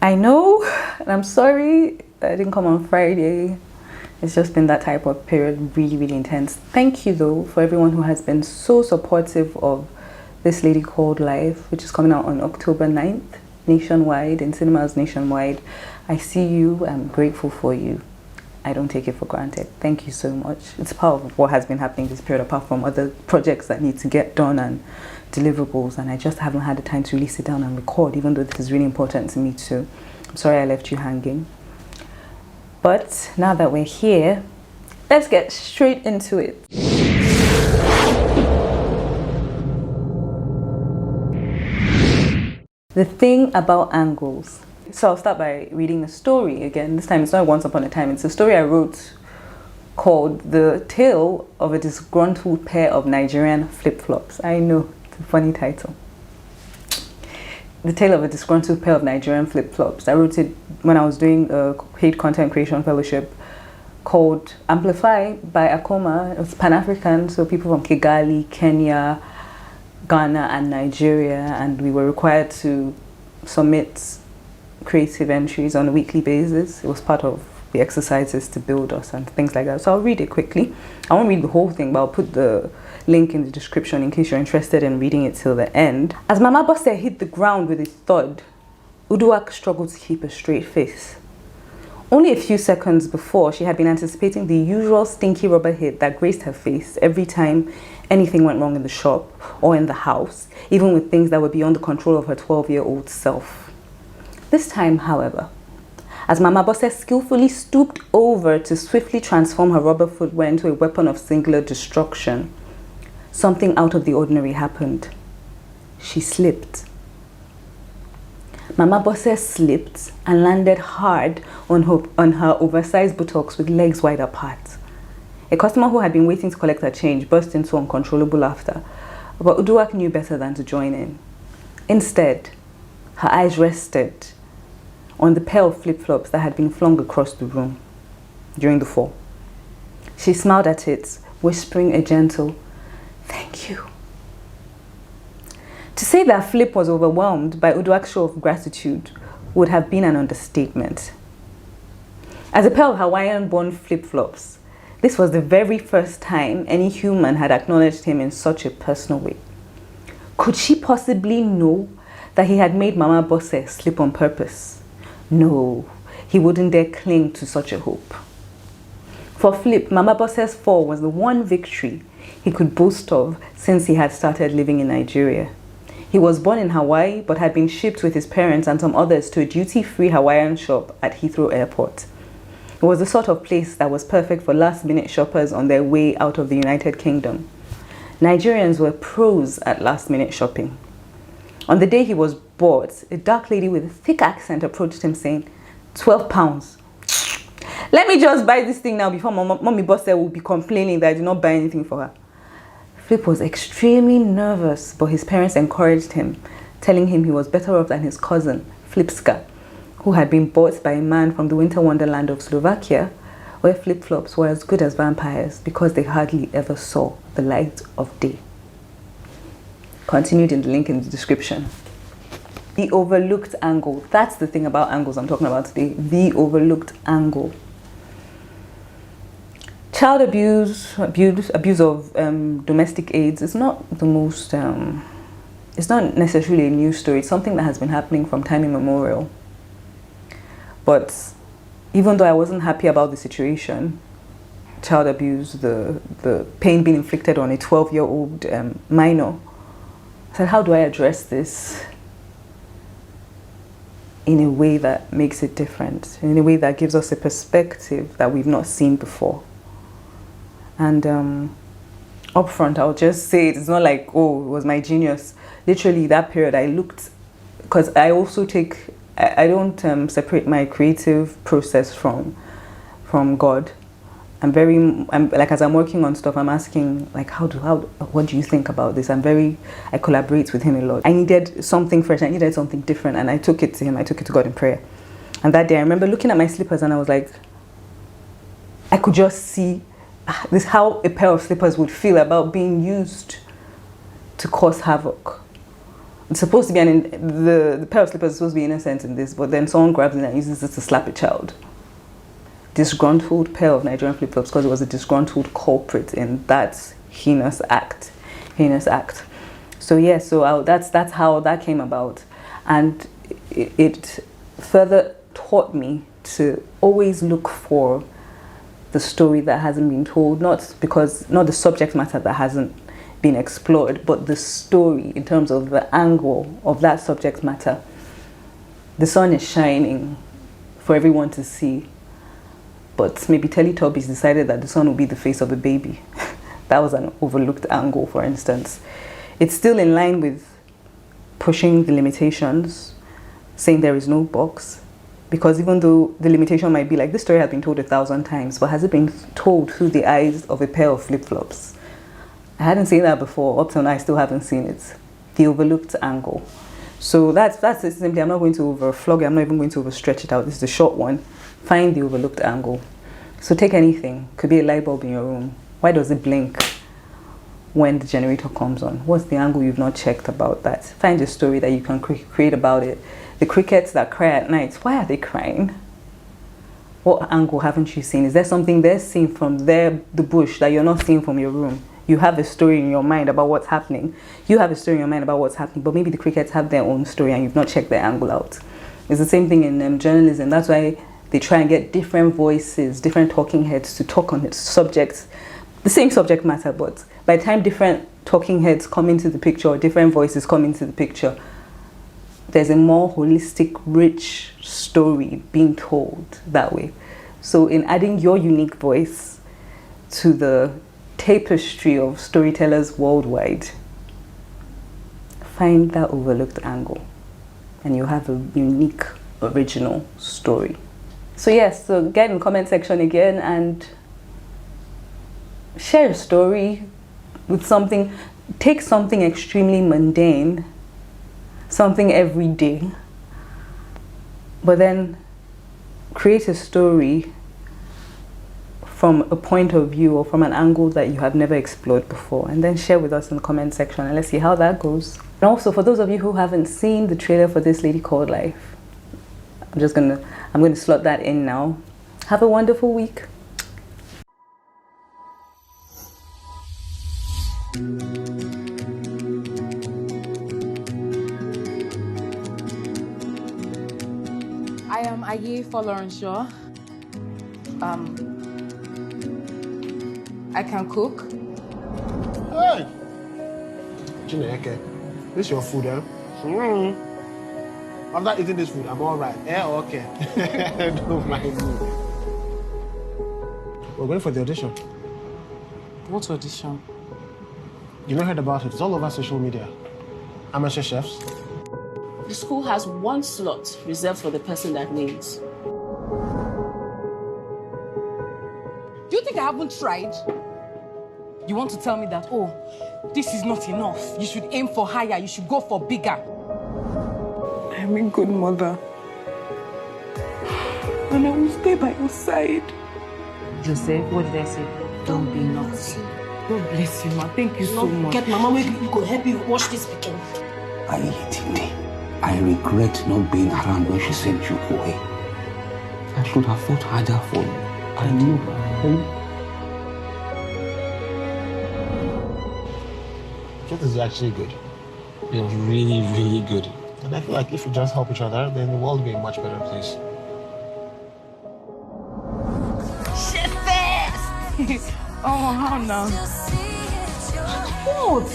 I know, and I'm sorry that I didn't come on Friday. It's just been that type of period, really, really intense. Thank you, though, for everyone who has been so supportive of This Lady Called Life, which is coming out on October 9th, nationwide, in cinemas nationwide. I see you. I'm grateful for you. I don't take it for granted. Thank you so much. It's part of what has been happening this period, apart from other projects that need to get done and deliverables, and I just haven't had the time to really sit down and record, even though this is really important to me too. I'm sorry I left you hanging. But now that we're here, let's get straight into it. The thing about angles. So I'll start by reading a story again. This time it's not Once Upon a Time. It's a story I wrote called The Tale of a Disgruntled Pair of Nigerian Flip-Flops. I know, it's a funny title. The Tale of a Disgruntled Pair of Nigerian Flip-Flops. I wrote it when I was doing a paid content creation fellowship called Amplify by Akoma. It was Pan-African, so people from Kigali, Kenya, Ghana and Nigeria, and we were required to submit creative entries on a weekly basis. It was part of the exercises to build us and things like that. So I'll read it quickly. I won't read the whole thing, but I'll put the link in the description in case you're interested in reading it till the end. As Mama Bose hit the ground with a thud, Uduak struggled to keep a straight face. Only a few seconds before, she had been anticipating the usual stinky rubber hit that graced her face every time anything went wrong in the shop or in the house, even with things that were beyond the control of her 12-year-old self. This time, however, as Mama Bose skillfully stooped over to swiftly transform her rubber footwear into a weapon of singular destruction, something out of the ordinary happened. She slipped. Mama Bose slipped and landed hard on her oversized buttocks with legs wide apart. A customer who had been waiting to collect her change burst into uncontrollable laughter, but Uduak knew better than to join in. Instead, her eyes rested on the pair of flip-flops that had been flung across the room during the fall. She smiled at it, whispering a gentle, "Thank you." To say that Flip was overwhelmed by Uduak's show of gratitude would have been an understatement. As a pair of Hawaiian-born flip-flops, this was the very first time any human had acknowledged him in such a personal way. Could she possibly know that he had made Mama Bose slip on purpose? No, he wouldn't dare cling to such a hope. For Flip, Mama Bose's fall was the one victory he could boast of since he had started living in Nigeria. He was born in Hawaii, but had been shipped with his parents and some others to a duty-free Hawaiian shop at Heathrow Airport. It was the sort of place that was perfect for last-minute shoppers on their way out of the United Kingdom. Nigerians were pros at last-minute shopping. On the day he was bought, a dark lady with a thick accent approached him saying, £12. Let me just buy this thing now before Mommy Bose will be complaining that I did not buy anything for her. Flip was extremely nervous, but his parents encouraged him, telling him he was better off than his cousin, Flipska, who had been bought by a man from the winter wonderland of Slovakia, where flip-flops were as good as vampires because they hardly ever saw the light of day. Continued in the link in the description. The overlooked angle. That's the thing about angles I'm talking about today. The overlooked angle. Child abuse of domestic aids is not the most, it's not necessarily a new story. It's something that has been happening from time immemorial. But even though I wasn't happy about the situation, child abuse, the pain being inflicted on a 12-year-old minor, I said, how do I address this in a way that makes it different, in a way that gives us a perspective that we've not seen before? And up front, I'll just say it's not like, oh, it was my genius. Literally, that period, I looked, because I also I don't separate my creative process from God. Like, as I'm working on stuff, I'm asking, like, what do you think about this? I collaborate with him a lot. I needed something fresh, I needed something different, and I took it to him, I took it to God in prayer. And that day, I remember looking at my slippers and I was like, I could just see this, how a pair of slippers would feel about being used to cause havoc. It's supposed to be the pair of slippers is supposed to be innocent in this, but then someone grabs it and uses it to slap a child. Disgruntled pair of Nigerian flip-flops because it was a disgruntled culprit in that heinous act. So yeah, that's how that came about, and it further taught me to always look for the story that hasn't been told, not the subject matter that hasn't been explored, but the story in terms of the angle of that subject matter. The sun is shining for everyone to see, but maybe Teletubbies decided that the sun will be the face of a baby. That was an overlooked angle, for instance. It's still in line with pushing the limitations, saying there is no box, because even though the limitation might be like, this story has been told 1,000 times, but has it been told through the eyes of a pair of flip-flops? I hadn't seen that before. Up till now, I still haven't seen it. The overlooked angle. So that's it simply. I'm not going to overflog it. I'm not even going to overstretch it out. This is a short one. Find the overlooked angle. So take anything. Could be a light bulb in your room. Why does it blink when the generator comes on? What's the angle you've not checked about that? Find a story that you can create about it. The crickets that cry at night, why are they crying? What angle haven't you seen? Is there something they're seeing from the bush that you're not seeing from your room? You have a story in your mind about what's happening. You have a story in your mind about what's happening, but maybe the crickets have their own story and you've not checked their angle out. It's the same thing in journalism. That's why they try and get different voices, different talking heads to talk on subjects, the same subject matter, but by the time different talking heads come into the picture or different voices come into the picture, there's a more holistic, rich story being told that way. So in adding your unique voice to the tapestry of storytellers worldwide, find that overlooked angle and you have a unique, original story. So yes, so get in the comment section again and share a story with something. Take something extremely mundane, something everyday, but then create a story from a point of view or from an angle that you have never explored before, and then share with us in the comment section and let's see how that goes. And also, for those of you who haven't seen the trailer for This Lady Called Life, I'm going to slot that in now. Have a wonderful week. I am Aye Folorenshaw. I can cook. Hey! Chineke, this is your food, eh? After eating this food, I'm all right. Yeah, okay. Don't mind me. We're going for the audition. What audition? You not heard about it. It's all over social media. Amateur chefs. The school has one slot reserved for the person that wins. Do you think I haven't tried? You want to tell me that, oh, this is not enough. You should aim for higher. You should go for bigger. I'm a good mother. And I will stay by your side. Joseph, what did I say? Don't be naughty. God bless you, ma. Thank you so much. Get Mama, maybe we could help you wash this picking. I regret not being around when she sent you away. I should have fought harder for you. I knew her. Truth is actually good. You know, really, really good. And I feel like if we just help each other, then the world will be a much better place. Oh, how now? What?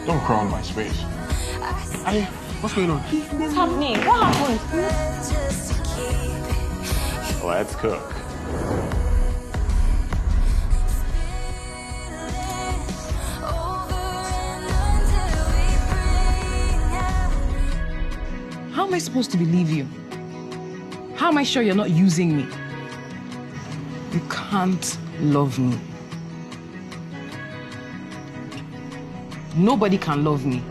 Don't crawl on my space. Hey, what's going on? What's happening? What happened? Let's cook. How am I supposed to believe you? How am I sure you're not using me? You can't love me. Nobody can love me.